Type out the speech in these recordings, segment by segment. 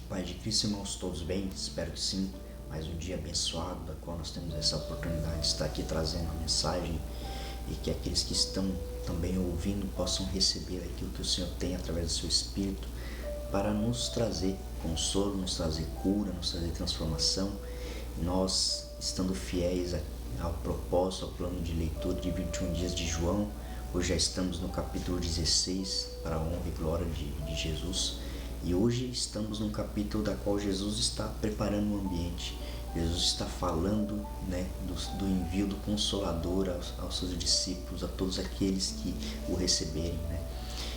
Pai de Cristo, irmãos, todos bem? Espero que sim. Mais um dia abençoado, da qual nós temos essa oportunidade de estar aqui trazendo a mensagem e que aqueles que estão também ouvindo possam receber aquilo que o Senhor tem através do seu Espírito para nos trazer consolo, nos trazer cura, nos trazer transformação. Nós, estando fiéis ao propósito, ao plano de leitura de 21 dias de João, hoje já estamos no capítulo 16, para a honra e glória de Jesus. E hoje estamos num capítulo da qual Jesus está preparando o ambiente. Jesus está falando, do envio do Consolador aos seus discípulos, a todos aqueles que o receberem.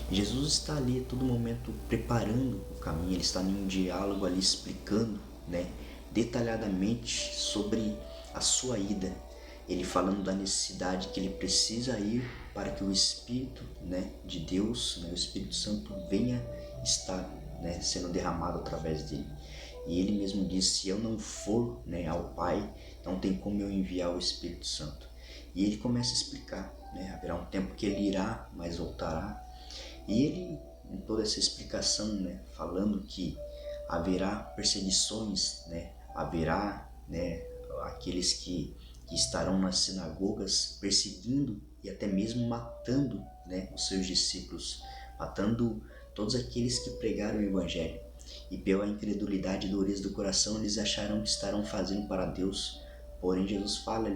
Jesus está ali a todo momento preparando o caminho, ele está em um diálogo ali explicando, detalhadamente sobre a sua ida. Ele falando da necessidade que ele precisa ir para que o Espírito, de Deus, o Espírito Santo venha estar, sendo derramado através dele. E ele mesmo disse: se eu não for, ao Pai, não tem como eu enviar o Espírito Santo. E ele começa a explicar, haverá um tempo que ele irá, mas voltará. E ele, em toda essa explicação, falando que haverá perseguições, haverá, aqueles que estarão nas sinagogas perseguindo e até mesmo matando, os seus discípulos, matando todos aqueles que pregaram o Evangelho. E pela incredulidade e dureza do coração, eles acharão que estarão fazendo para Deus. Porém, Jesus fala,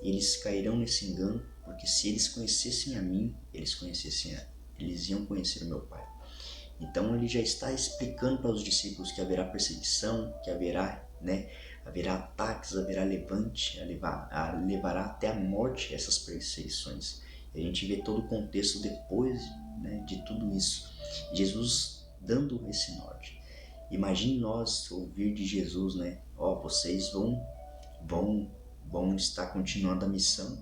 eles cairão nesse engano, porque se eles conhecessem a mim, eles iam conhecer o meu Pai. Então ele já está explicando para os discípulos que haverá perseguição, que haverá ataques, haverá levante, levará até a morte essas perseguições. E a gente vê todo o contexto depois, de tudo isso. Jesus dando esse norte. Imagine nós ouvir de Jesus, vocês vão estar continuando a missão,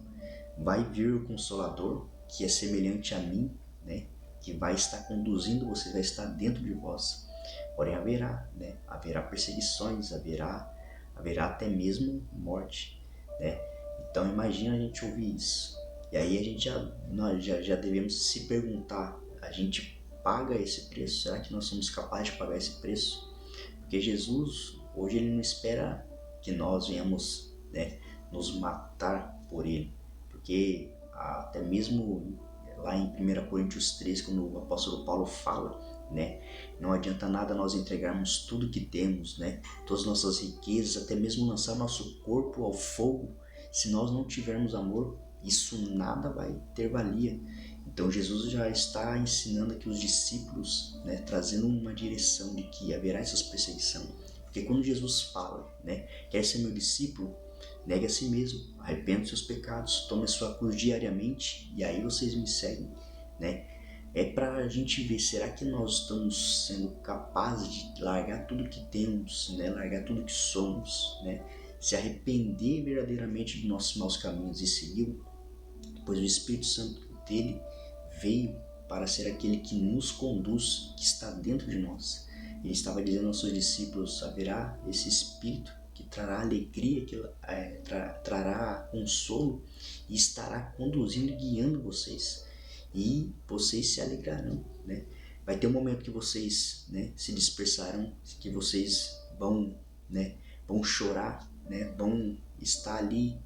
vai vir o Consolador, que é semelhante a mim, que vai estar conduzindo vocês, vai estar dentro de vós. Porém haverá perseguições, haverá até mesmo morte, Então imagina a gente ouvir isso. E aí nós já devemos se perguntar: a gente paga esse preço? Será que nós somos capazes de pagar esse preço? Porque Jesus, hoje, ele não espera que nós venhamos, nos matar por ele. Porque até mesmo lá em 1 Coríntios 3, quando o apóstolo Paulo fala, não adianta nada nós entregarmos tudo que temos, todas as nossas riquezas, até mesmo lançar nosso corpo ao fogo. Se nós não tivermos amor, isso nada vai ter valia. Então Jesus já está ensinando aqui os discípulos, trazendo uma direção de que haverá essas perseguições. Porque quando Jesus fala, quer ser meu discípulo, negue a si mesmo, arrependa dos seus pecados, tome a sua cruz diariamente e aí vocês me seguem, É para a gente ver, será que nós estamos sendo capazes de largar tudo que temos, largar tudo que somos, se arrepender verdadeiramente dos nossos maus caminhos e seguir, pois o Espírito Santo dele veio para ser aquele que nos conduz, que está dentro de nós. Ele estava dizendo aos seus discípulos: haverá esse Espírito que trará alegria, que trará consolo e estará conduzindo e guiando vocês. E vocês se alegrarão, Vai ter um momento que vocês, se dispersarão, que vocês vão chorar, vão estar ali,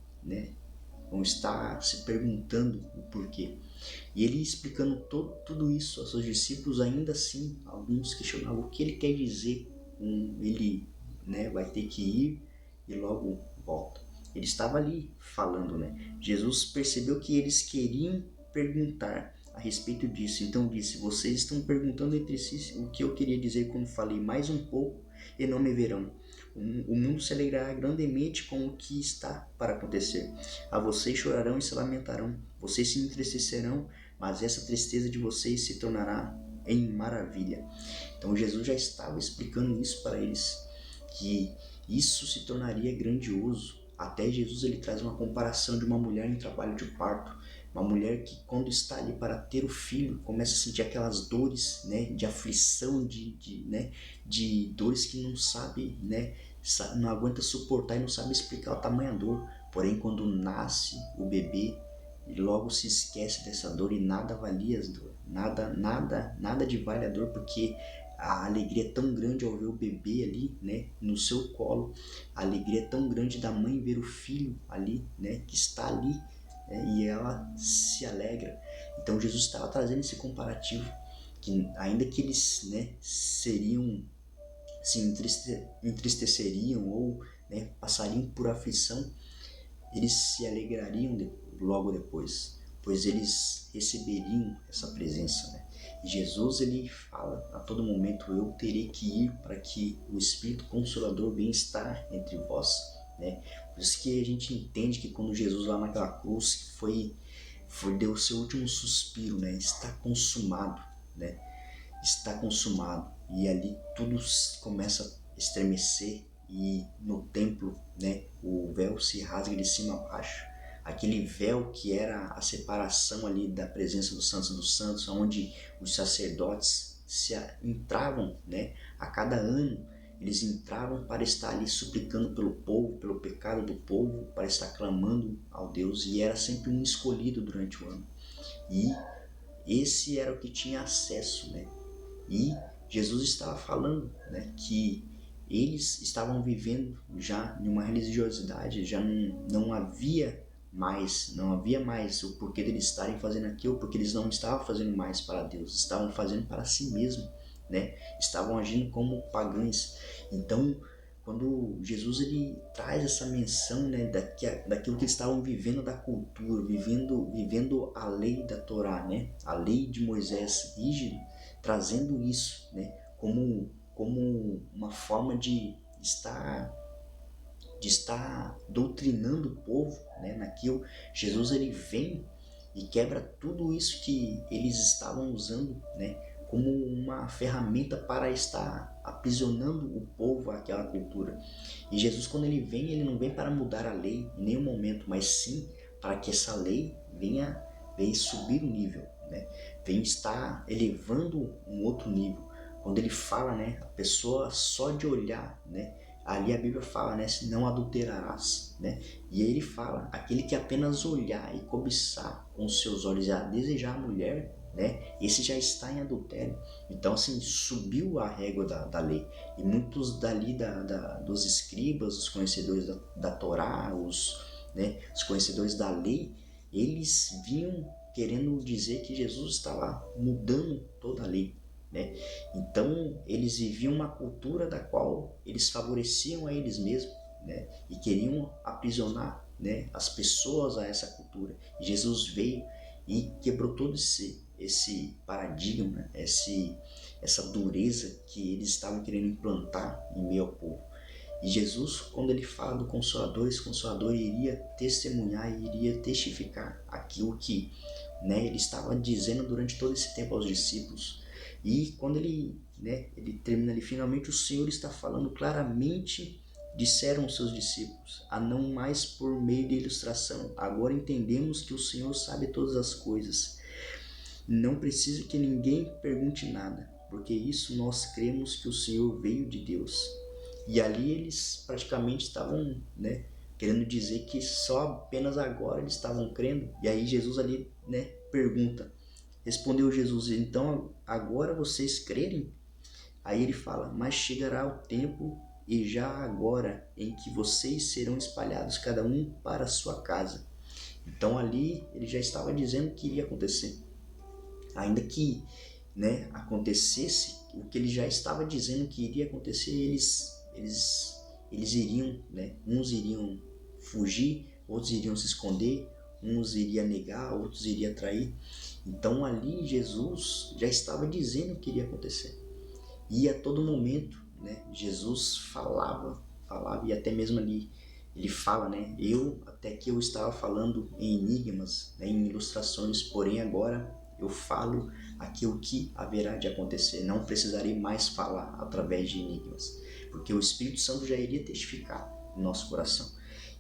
vão estar se perguntando o porquê. E ele explicando tudo isso aos seus discípulos, ainda assim, alguns questionavam o que ele quer dizer com ele, vai ter que ir e logo volta. Ele estava ali falando, Jesus percebeu que eles queriam perguntar a respeito disso, então disse: vocês estão perguntando entre si o que eu queria dizer quando falei mais um pouco e não me verão. O mundo se alegrará grandemente com o que está para acontecer. A vocês chorarão e se lamentarão, vocês se entristecerão, mas essa tristeza de vocês se tornará em maravilha. Então Jesus já estava explicando isso para eles, que isso se tornaria grandioso. Até Jesus ele traz uma comparação de uma mulher em trabalho de parto, uma mulher que quando está ali para ter o filho começa a sentir aquelas dores, de aflição, de dores que não sabe, não aguenta suportar e não sabe explicar o tamanho da dor. Porém, quando nasce o bebê, logo se esquece dessa dor e nada valia as dor, nada de vale a dor, porque a alegria é tão grande ao ver o bebê ali, né, no seu colo, a alegria é tão grande da mãe ver o filho ali, né, que está ali, e ela se alegra. Então Jesus estava trazendo esse comparativo, que ainda que eles, né, se entristeceriam ou, né, passariam por aflição, eles se alegrariam logo depois, pois eles receberiam essa presença, né? E Jesus, ele fala a todo momento: eu terei que ir para que o Espírito Consolador venha estar entre vós, né? Por isso que a gente entende que quando Jesus lá naquela cruz deu o seu último suspiro, né? Está consumado, né? Está consumado. E ali tudo começa a estremecer, e no templo, né, o véu se rasga de cima a baixo. Aquele véu que era a separação ali da presença dos santos, onde os sacerdotes entravam, né, a cada ano eles entravam para estar ali suplicando pelo povo, pelo pecado do povo, para estar clamando ao Deus, e era sempre um escolhido durante o ano. E esse era o que tinha acesso, né? E Jesus estava falando, né, que eles estavam vivendo já em uma religiosidade, já não havia mais o porquê deles estarem fazendo aquilo, porque eles não estavam fazendo mais para Deus, estavam fazendo para si mesmo, né? Estavam agindo como pagãos. Então, quando Jesus ele traz essa menção, né, daquilo que eles estavam vivendo, da cultura, vivendo a lei da Torá, né, a lei de Moisés rígido, trazendo isso, né, como uma forma de estar doutrinando o povo, né, naquilo. Jesus ele vem e quebra tudo isso que eles estavam usando, né, como uma ferramenta para estar aprisionando o povo àquela cultura. E Jesus, quando ele vem, ele não vem para mudar a lei em nenhum momento, mas sim para que essa lei venha subir o nível, né? Vem estar elevando um outro nível. Quando ele fala, né, a pessoa só de olhar, né, ali a Bíblia fala, né, se não adulterarás, né? E aí ele fala, aquele que apenas olhar e cobiçar com os seus olhos e a desejar a mulher, né, esse já está em adultério. Então, assim, subiu a régua da lei. E muitos dali dos escribas, os conhecedores da Torá, os conhecedores da lei, eles vinham querendo dizer que Jesus estava mudando toda a lei, né? Então eles viviam uma cultura da qual eles favoreciam a eles mesmos, né? E queriam aprisionar, né, as pessoas a essa cultura. E Jesus veio e quebrou todo esse paradigma, essa dureza que eles estavam querendo implantar em meio ao povo. E Jesus, quando ele fala do Consolador, esse Consolador iria testemunhar e iria testificar aquilo que, né, ele estava dizendo durante todo esse tempo aos discípulos. E quando ele termina ali, finalmente o Senhor está falando claramente, disseram os seus discípulos, a não mais por meio de ilustração. Agora entendemos que o Senhor sabe todas as coisas. Não precisa que ninguém pergunte nada, porque isso nós cremos que o Senhor veio de Deus. E ali eles praticamente estavam, né, querendo dizer que só apenas agora eles estavam crendo. E aí Jesus ali, né, pergunta. Respondeu Jesus, então agora vocês crerem? Aí ele fala, mas chegará o tempo, e já agora, em que vocês serão espalhados cada um para a sua casa. Então ali ele já estava dizendo que iria acontecer. Ainda que, né, acontecesse o que ele já estava dizendo que iria acontecer, eles iriam, né, uns iriam fugir, outros iriam se esconder, uns iriam negar, outros iriam trair. Então ali Jesus já estava dizendo o que iria acontecer. E a todo momento, né, Jesus falava, e até mesmo ali ele fala, né, até que eu estava falando em enigmas, né, em ilustrações, porém agora eu falo aquilo que haverá de acontecer. Não precisarei mais falar através de enigmas, porque o Espírito Santo já iria testificar no nosso coração.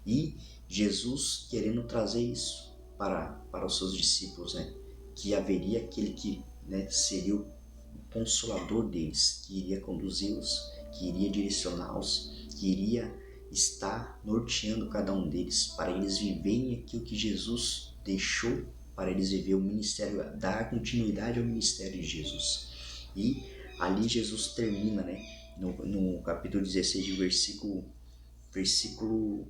E Jesus querendo trazer isso para os seus discípulos, né, que haveria aquele que, né, seria o consolador deles, que iria conduzi-los, que iria direcioná-los, que iria estar norteando cada um deles, para eles viverem aquilo que Jesus deixou para eles viver, o ministério, dar continuidade ao ministério de Jesus. E Ali Jesus termina, né? No capítulo 16, de versículo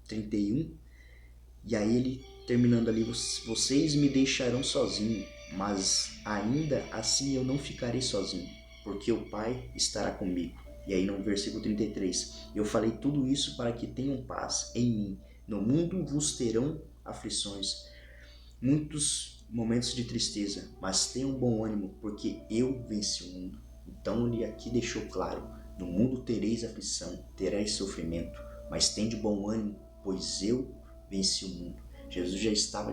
31. E aí ele terminando ali: vocês me deixarão sozinho, mas ainda assim eu não ficarei sozinho, porque o Pai estará comigo. E aí no versículo 33, eu falei tudo isso para que tenham paz em mim. No mundo vos terão aflições, muitos momentos de tristeza, mas tenham bom ânimo, porque eu venci o mundo. Então ele aqui deixou claro: no mundo tereis aflição, tereis sofrimento, mas tende bom ânimo, pois eu venci o mundo. Jesus já estava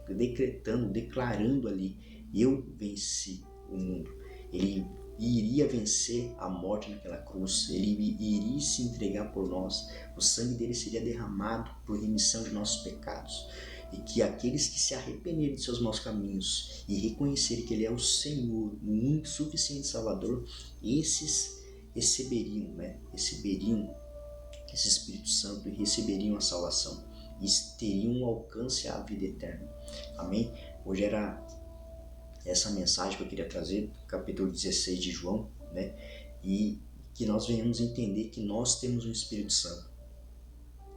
decretando, declarando ali: eu venci o mundo. Ele iria vencer a morte naquela cruz, ele iria se entregar por nós, o sangue dele seria derramado por remissão de nossos pecados, e que aqueles que se arrependerem de seus maus caminhos e reconhecerem que ele é o Senhor, o único suficiente Salvador, esses receberiam esse Espírito Santo e receberiam a salvação e teriam um alcance à vida eterna. Amém? Hoje era essa mensagem que eu queria trazer, capítulo 16 de João, né? E que nós venhamos entender que nós temos um Espírito Santo.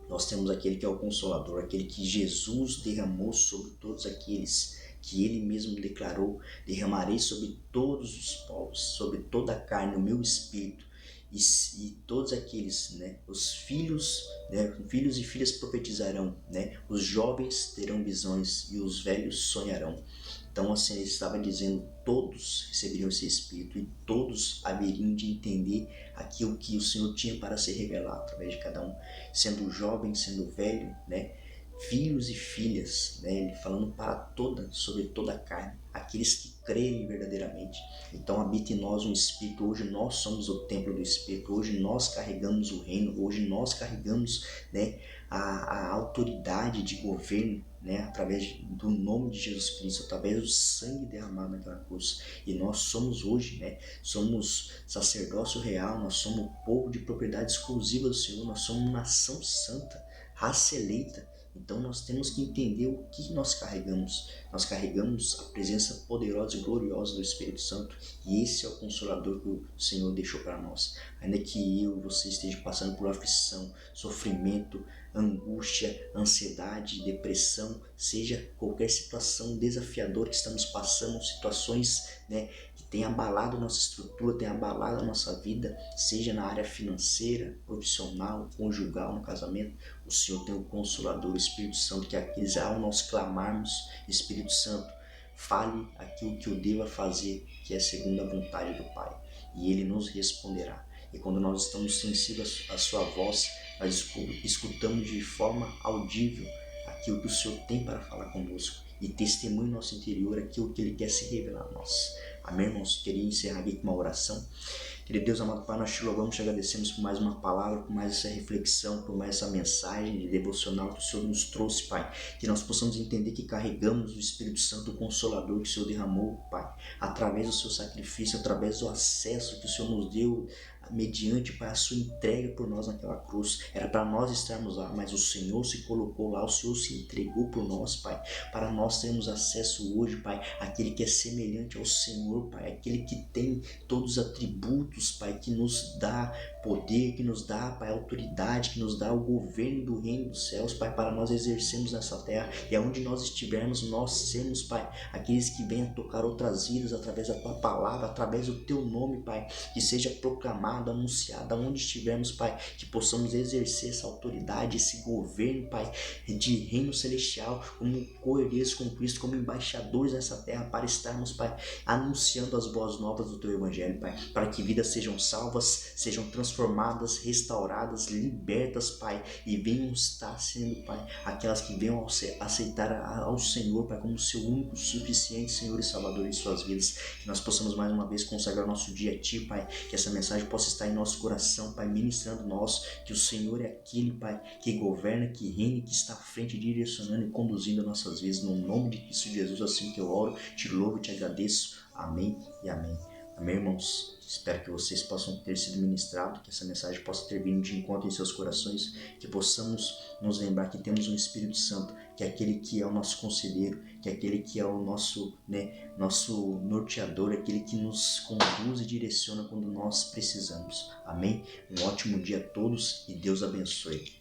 Nós temos aquele que é o Consolador, aquele que Jesus derramou sobre todos aqueles que ele mesmo declarou: derramarei sobre todos os povos, sobre toda a carne, o meu Espírito. E todos aqueles, né, os filhos, né, filhos e filhas profetizarão, né, os jovens terão visões e os velhos sonharão. Então, assim, ele estava dizendo: todos receberiam esse Espírito e todos haveriam de entender aquilo que o Senhor tinha para se revelar através de cada um, sendo jovem, sendo velho, né? Filhos e filhas, né? Ele falando sobre toda a carne, aqueles que creem verdadeiramente. Então habita em nós um Espírito. Hoje nós somos o templo do Espírito, hoje nós carregamos o reino, hoje nós carregamos, né, a autoridade de governo, né, através do nome de Jesus Cristo, através do sangue derramado naquela cruz. E nós somos hoje, né, somos sacerdócio real, nós somos povo de propriedade exclusiva do Senhor, nós somos nação santa, raça eleita. Então nós temos que entender o que nós carregamos. Nós carregamos a presença poderosa e gloriosa do Espírito Santo, e esse é o Consolador que o Senhor deixou para nós. Ainda que eu e você esteja passando por aflição, sofrimento, angústia, ansiedade, depressão, seja qualquer situação desafiadora que estamos passando, situações, né, que tem abalado nossa estrutura, tem abalado a nossa vida, seja na área financeira, profissional, conjugal, no casamento, o Senhor tem o Consolador, o Espírito Santo, que aqueles, ao nós clamarmos: Espírito Santo, fale aquilo que eu devo fazer, que é segundo a vontade do Pai, e Ele nos responderá. E quando nós estamos sensíveis à sua voz, nós escutamos de forma audível aquilo que o Senhor tem para falar conosco, e testemunha em nosso interior aquilo que Ele quer se revelar a nós. Amém, irmãos? Queria encerrar aqui com uma oração. Querido Deus, amado Pai, nós te louvamos, te agradecemos por mais uma palavra, por mais essa reflexão, por mais essa mensagem de devocional que o Senhor nos trouxe, Pai. Que nós possamos entender que carregamos o Espírito Santo, o Consolador que o Senhor derramou, Pai, através do seu sacrifício, através do acesso que o Senhor nos deu, mediante, Pai, a sua entrega por nós naquela cruz. Era para nós estarmos lá, mas o Senhor se colocou lá, o Senhor se entregou por nós, Pai, para nós termos acesso hoje, Pai, àquele que é semelhante ao Senhor, Pai, aquele que tem todos os atributos, Pai, que nos dá poder, que nos dá, Pai, autoridade, que nos dá o governo do reino dos céus, Pai, para nós exercermos nessa terra, e aonde nós estivermos, nós sermos, Pai, aqueles que venham tocar outras vidas através da Tua palavra, através do Teu nome, Pai, que seja proclamado, anunciado, aonde estivermos, Pai, que possamos exercer essa autoridade, esse governo, Pai, de reino celestial, como co-herdeiros com Cristo, como embaixadores nessa terra, para estarmos, Pai, anunciando as boas novas do Teu Evangelho, Pai, para que vidas sejam salvas, sejam transformadas, restauradas, libertas, Pai, e venham estar sendo, Pai, aquelas que venham aceitar ao Senhor, Pai, como seu único, suficiente Senhor e Salvador em suas vidas. Que nós possamos mais uma vez consagrar nosso dia a Ti, Pai, que essa mensagem possa estar em nosso coração, Pai, ministrando nós, que o Senhor é aquele, Pai, que governa, que reina, que está à frente, direcionando e conduzindo nossas vidas. No nome de Cristo Jesus, assim que eu oro, te louvo e te agradeço. Amém e amém. Amém, irmãos? Espero que vocês possam ter sido ministrados, que essa mensagem possa ter vindo de encontro em seus corações, que possamos nos lembrar que temos um Espírito Santo, que é aquele que é o nosso conselheiro, que é aquele que é o nosso norteador, aquele que nos conduz e direciona quando nós precisamos. Amém? Um ótimo dia a todos e Deus abençoe.